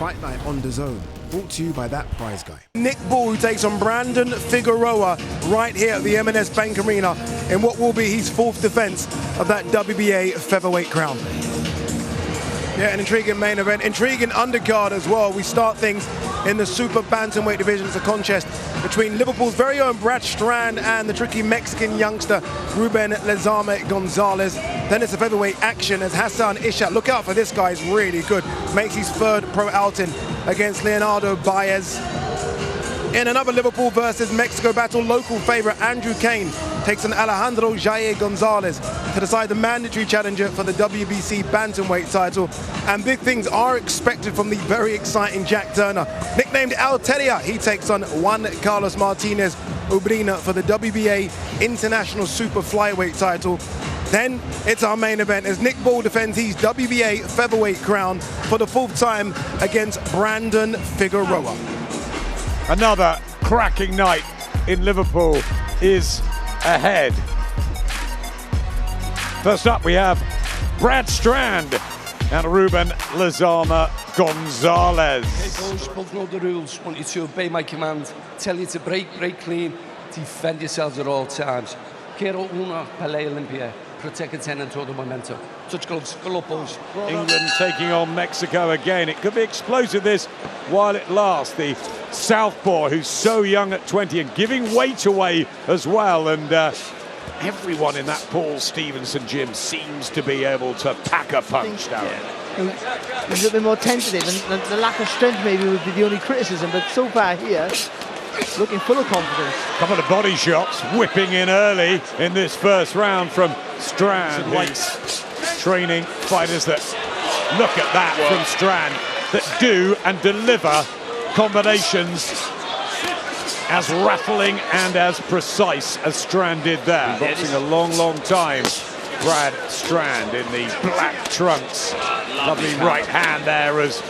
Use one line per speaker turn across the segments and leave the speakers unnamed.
Fight Night on DAZN, brought to you by that prize guy.
Nick Bull, who takes on Brandon Figueroa right here at the M&S Bank Arena in what will be his fourth defense of that WBA featherweight crown. Yeah, an intriguing main event, intriguing undercard as well. We start things in the super bantamweight division. It's a contest between Liverpool's very own Brad Strand and the tricky Mexican youngster Ruben Lezama Gonzalez. Then it's a featherweight action as Hassan Ishak, look out for this guy, he's really good, makes his third pro outing against Leonardo Baez. In another Liverpool versus Mexico battle, local favourite Andrew Kane takes on Alejandro Jair Gonzalez to decide the mandatory challenger for the WBC bantamweight title. And big things are expected from the very exciting Jack Turner. Nicknamed Alteria, he takes on Juan Carlos Martinez Ubrina for the WBA International Super Flyweight title. Then it's our main event as Nick Bull defends his WBA featherweight crown for the fourth time against Brandon Figueroa.
Another cracking night in Liverpool is ahead. First up we have Brad Strand and Ruben Lezama Gonzalez.
Okay, boys, both know the rules. Want you to obey my command. Tell you to break clean. Defend yourselves at all times. Quiero una pelea limpia. Protect a tenant todo momento. Touch gloves, go up, boys.
England taking on Mexico again. It could be explosive this while it lasts. The southpaw who's so young at 20 and giving weight away as well. And everyone in that Paul Stevenson gym seems to be able to pack a punch, Darren.
He's a bit more tentative, and the lack of strength maybe would be the only criticism, but so far here, looking full of confidence.
A couple of body shots whipping in early in this first round from Strand. Likes training fighters that look at that from Strand, that do and deliver combinations as rattling and as precise as Strand did there. Boxing a long time. Brad Strand in the black trunks. Lovely right hand there as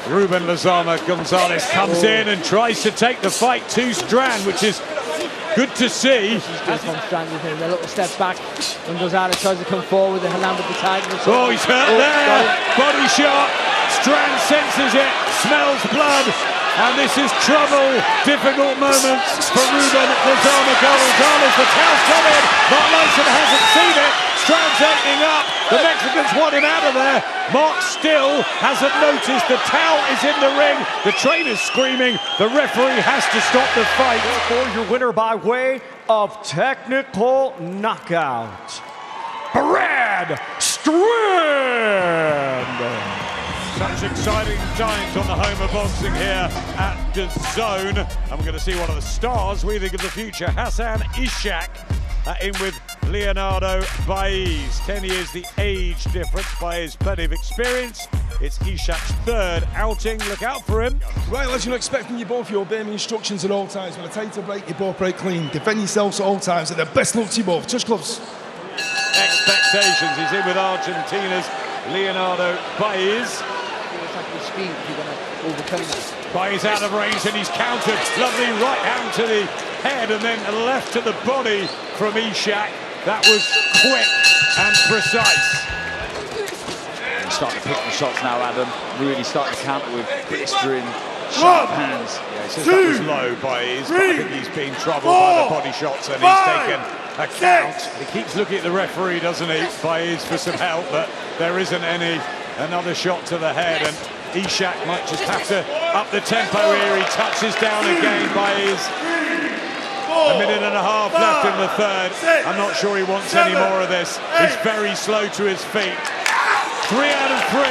Ruben Lezama Gonzalez comes in and tries to take the fight to Strand, which is good to see.
From Strand with him, a little step back, and Gonzalez tries to come forward with a hand with the tiger.
Oh, he's hurt there. Body shot. Strand senses it, smells blood, and this is trouble. Difficult moments for Ruben Lezama Gonzalez. The towel's come in. Mark Lyson hasn't seen it. Strand's opening up. The Mexicans want him out of there. Mark still hasn't noticed. The towel is in the ring. The trainer's screaming. The referee has to stop the fight.
For your winner by way of technical knockout, Brad Strand.
Such exciting times on the home of boxing here at DAZN. And we're going to see one of the stars we think of the future, Hassan Ishak, in with Leonardo Baez. 10 years the age difference. Baez plenty of experience. It's Ishak's third outing. Look out for him.
Right, as you'll expect from you both, you obey my instructions at all times. When I tell you to break, you both break clean. Defend yourselves at all times, and the best luck to you both. Touch gloves.
Expectations. He's in with Argentina's Leonardo Baez.
Speed if you're going to overcome this.
Baez out of range and he's countered. Lovely right hand to the head and then a left to the body from Ishak. That was quick and precise.
He's starting to pick the shots now, Adam. Really starting to counter with blistering, sharp hands.
Yeah, he says that was low, Baez, but I think he's been troubled by the body shots and he's taken a count. He keeps looking at the referee, doesn't he, Baez, for some help, but there isn't any. Another shot to the head, and Ishak might just have to up the tempo here. He touches down again. Baez. A minute and a half left in the third. I'm not sure he wants any more of this. He's very slow to his feet. 3 out of 3,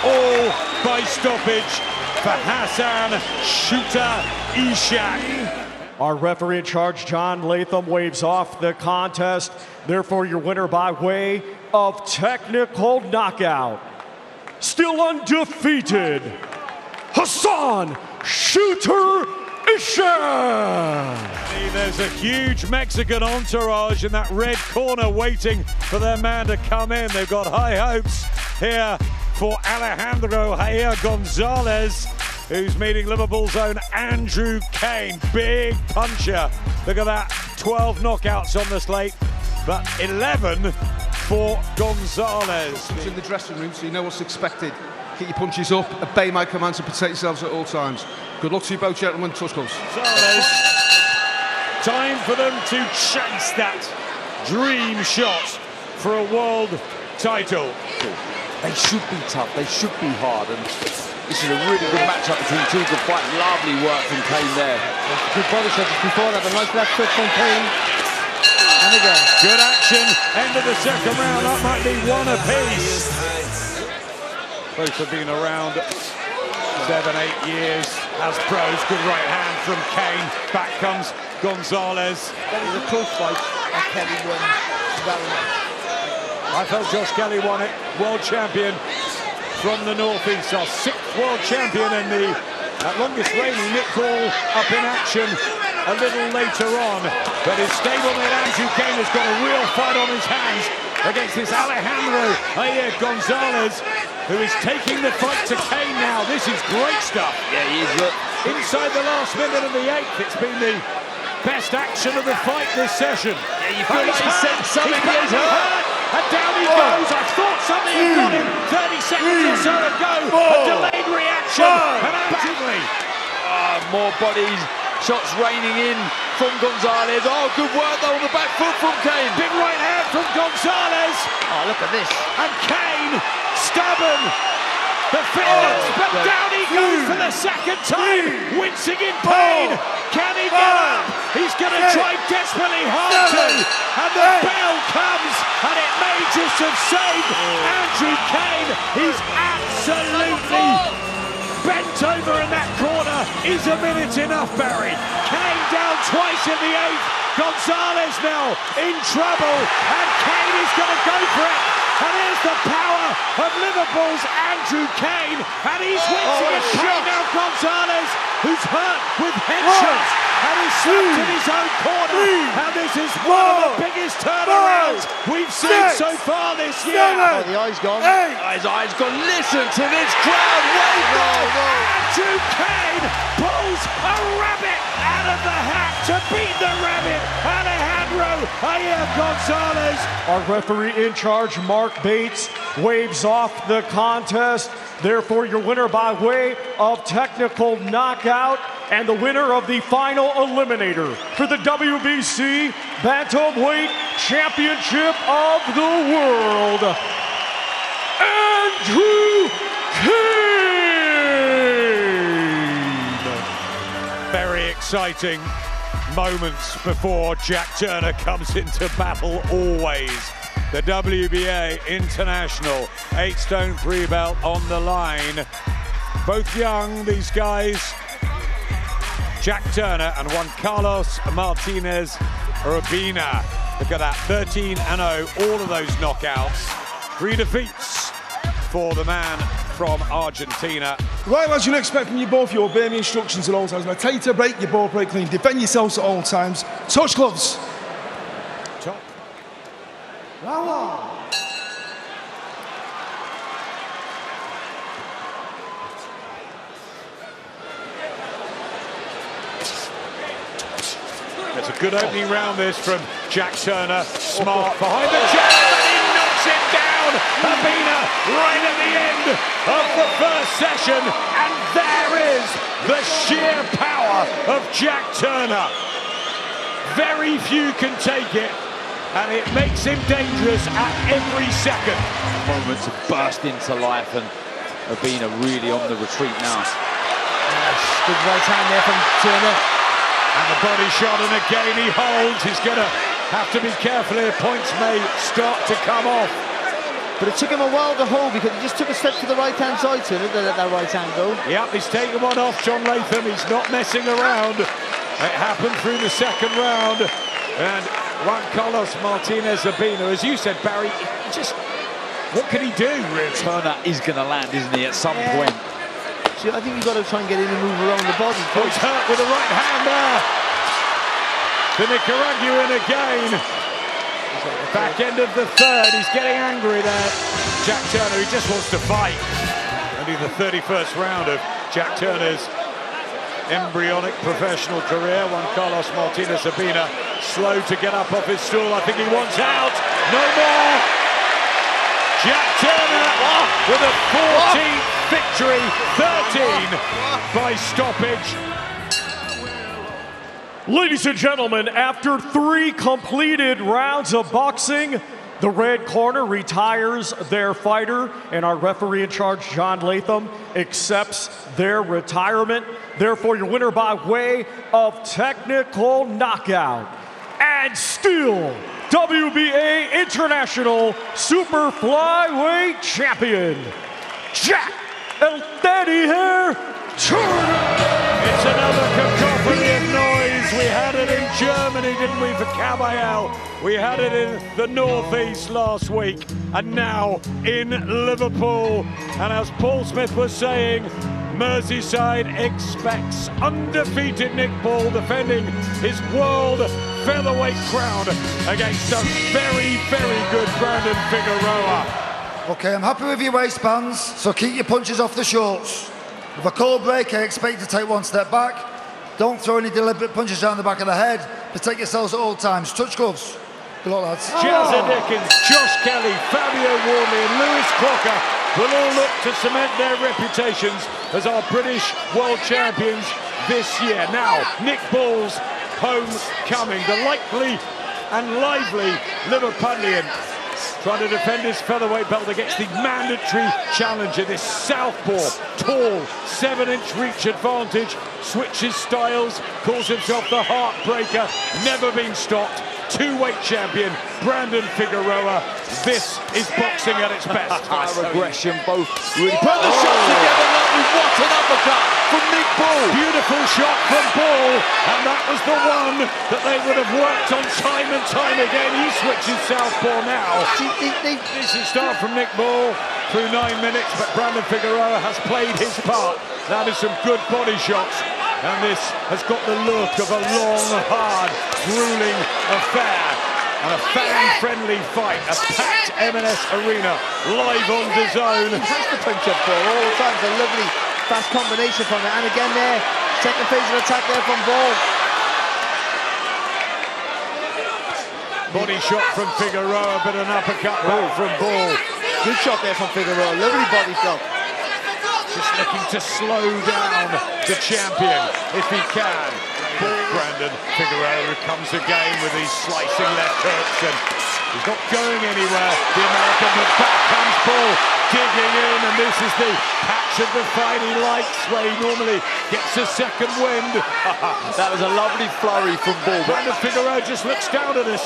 all by stoppage for Hassan Shooter Ishak.
Our referee in charge, John Latham, waves off the contest. Therefore, your winner by way of technical knockout, still undefeated, Hassan Shooter Ishak.
There's a huge Mexican entourage in that red corner waiting for their man to come in. They've got high hopes here for Alejandro Jair Gonzalez, who's meeting Liverpool's own Andrew Kane. Big puncher. Look at that, 12 knockouts on the slate, but 11 for Gonzalez.
It's in the dressing room, so you know what's expected. Get your punches up, obey my commands, and protect yourselves at all times. Good luck to you both, gentlemen. Touch gloves.
Gonzalez. Time for them to chase that dream shot for a world title.
They should be tough, they should be hard, and this is a really good matchup between two good fighters. Lovely work from Kane there.
Good body shots before that, but nice left foot from Kane. And again.
Good action, end of the second round, that might be one apiece. Both have been around 7-8 years as pros. Good right hand from Kane, back comes Gonzalez.
That is a close fight, and Kelly won well enough.
I felt Josh Kelly won it, world champion from the northeast, our 6th world champion, and the longest reigning Nick Gall up in action a little later on. But his stablemate Andrew Kane has got a real fight on his hands against this Alejandro Gonzalez, who is taking the fight to Kane now. This is great stuff.
Yeah, he is.
Inside the last minute of the 8th, it's been the best action of the fight this session.
Yeah, you feel like he sent something. He's hurt.
And down he goes. I thought something had got him 30 seconds or so ago. A delayed reaction. And absolutely.
More bodies, shots raining in from Gonzalez. Oh, good work though on the back foot from Kane.
Big right hand from Gonzalez.
Oh, look at this.
And Kane, stubborn. The fitness, but down he goes for the second time. Wincing in pain. Can he get up? He's going to try desperately hard to. And the bell comes. And it may just have saved Andrew Kane. He's absolutely bent over in that corner. Is a minute enough, Barry? Kane down twice in the 8th. Gonzalez now in trouble. And Kane is going to go for it. And here's the power of Liverpool's Andrew Kane. And he's wincing in pain now, Gonzalez, who's hurt with headshots. And he's slipped in his own corner. And this is one of the biggest turnarounds we've seen so far this year.
Oh, the eye's gone.
His eyes gone. Listen to this crowd.
Andrew Kane pulls a rabbit out of the hat to beat the rabbit. Alejandro Gonzalez.
Our referee in charge, Mark Bates, waves off the contest. Therefore, your winner by way of technical knockout and the winner of the final eliminator for the WBC Bantamweight Championship of the World, Andrew Kane.
Very exciting moments before Jack Turner comes into battle always. The WBA International 8-stone 3 belt on the line. Both young, these guys. Jack Turner and Juan Carlos Martinez Urbina. Look at that, 13-0, all of those knockouts. 3 defeats for the man from Argentina.
Right, as you'd expect from you both, you obey me instructions at all times. When I tell you to break, you both break clean. Defend yourselves at all times. Touch gloves.
Top. It's a good opening round this from Jack Turner. Smart behind the jab and he knocks it down. Urbina right at the end of the first session. And there is the sheer power of Jack Turner. Very few can take it. And it makes him dangerous at every second.
Moment to burst into life, and Urbina really on the retreat now.
Yes, good right hand there from Turner.
And the body shot, and again he holds. He's going to have to be careful here. Points may start to come off.
But it took him a while to hold because he just took a step to the right-hand side, Turner, to let that right hand go.
Yep, he's taken one off John Latham. He's not messing around. It happened through the second round. And Juan Carlos Martinez Urbina, as you said, Barry, just what can he do, really?
Turner is going to land, isn't he, at some point?
See, I think you've got to try and get in and move around the body.
Oh, he's hurt with the right hand there. The Nicaraguan again. Back end of the third, he's getting angry there. Jack Turner, he just wants to fight. Only the 31st round of Jack Turner's embryonic professional career. Juan Carlos Martinez Urbina slow to get up off his stool. I think he wants out. No more. Jack Turner with a 14th victory, 13 by stoppage.
Ladies and gentlemen, after 3 completed rounds of boxing, the red corner retires their fighter, and our referee in charge, John Latham, accepts their retirement. Therefore, your winner by way of technical knockout, and still WBA International Super Flyweight Champion, Jack El Daddy Hair Turner.
It's another cacophony of noise. We had it in Germany, didn't we, for Caballero? We had it in the Northeast last week, and now in Liverpool. And as Paul Smith was saying, Merseyside expects undefeated Nick Paul defending his world featherweight crown against a very, very good Brandon Figueroa.
Okay, I'm happy with your waistbands, so keep your punches off the shorts. With a cold break, I expect you to take one step back. Don't throw any deliberate punches down the back of the head. Protect yourselves at all times. Touch gloves. Good luck, lads.
Jazza Dickens, Josh Kelly, Fabio Wardley and Lewis Crocker will all look to cement their reputations as our British world champions this year. Now, Nick Paul's homecoming, the likely and lively Liverpudlian, trying to defend his featherweight belt against the mandatory challenger, this southpaw, tall, 7-inch reach advantage, switches styles, calls himself the heartbreaker, never been stopped, 2-weight champion, Brandon Figueroa. This is boxing at its best.
Aggression, both really put the shots together. Lovely, what an uppercut from Nick Paul.
Beautiful shot from Paul, and that was the one that they would have worked on time and time again. He switches southpaw now. Decent start from Nick Paul through 9 minutes, but Brandon Figueroa has played his part. That is some good body shots, and this has got the look of a long, hard, grueling affair. And a fan-friendly fight, a packed M&S arena, live on DAZN.
Has the punch up for all the time. It's a lovely fast combination from it. And again there, second phase of attack there from Ball.
Body shot from Figueroa, but an uppercut back from Ball.
Good shot there from Figueroa. Lovely body shot.
Just looking to slow down the champion if he can. Brandon Figueroa who comes again with these slicing left hooks, and he's not going anywhere, the American, but back comes Paul digging in, and this is the patch of the fight he likes, where he normally gets a second wind.
That was a lovely flurry from Paul.
Brandon Figueroa just looks down at us.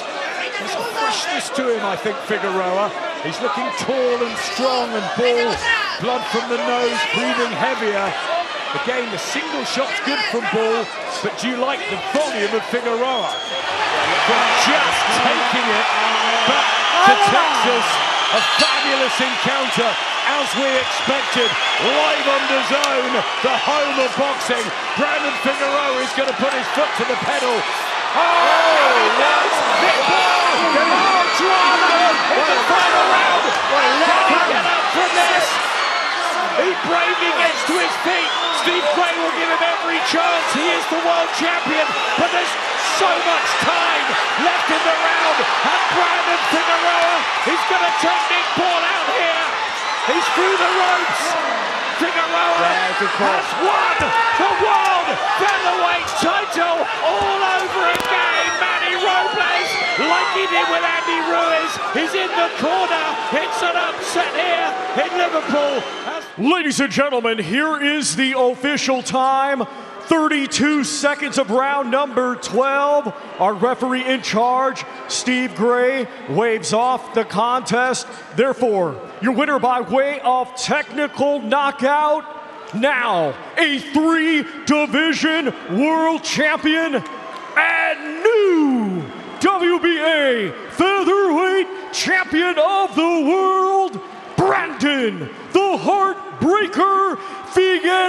There's a freshness to him, I think, Figueroa. He's looking tall and strong, and Paul, blood from the nose, breathing heavier. Again, the single shot's good from Ball, but do you like the volume of Figueroa? From just taking it back to Texas, a fabulous encounter, as we expected, live on DAZN, the home of boxing. Brandon Figueroa is going to put his foot to the pedal. That's Nick Paul! Drama in the final round! Can he get up from this? He bravely gets to his feet. Steve Gray will give him every chance. He is the world champion, but there's so much time left in the round, and Brandon Figueroa is going to take Nick Paul out here. He's through the ropes. Figueroa has won the world featherweight title all over again. Manny Robles, like he did with Andy Ruiz, is in the corner. It's an upset here in Liverpool.
Ladies and gentlemen, here is the official time. 32 seconds of round number 12. Our referee in charge, Steve Gray, waves off the contest. Therefore, your winner by way of technical knockout, now a 3-division world champion and new WBA featherweight champion of the world, Brandon the Heartbreaker Figueroa.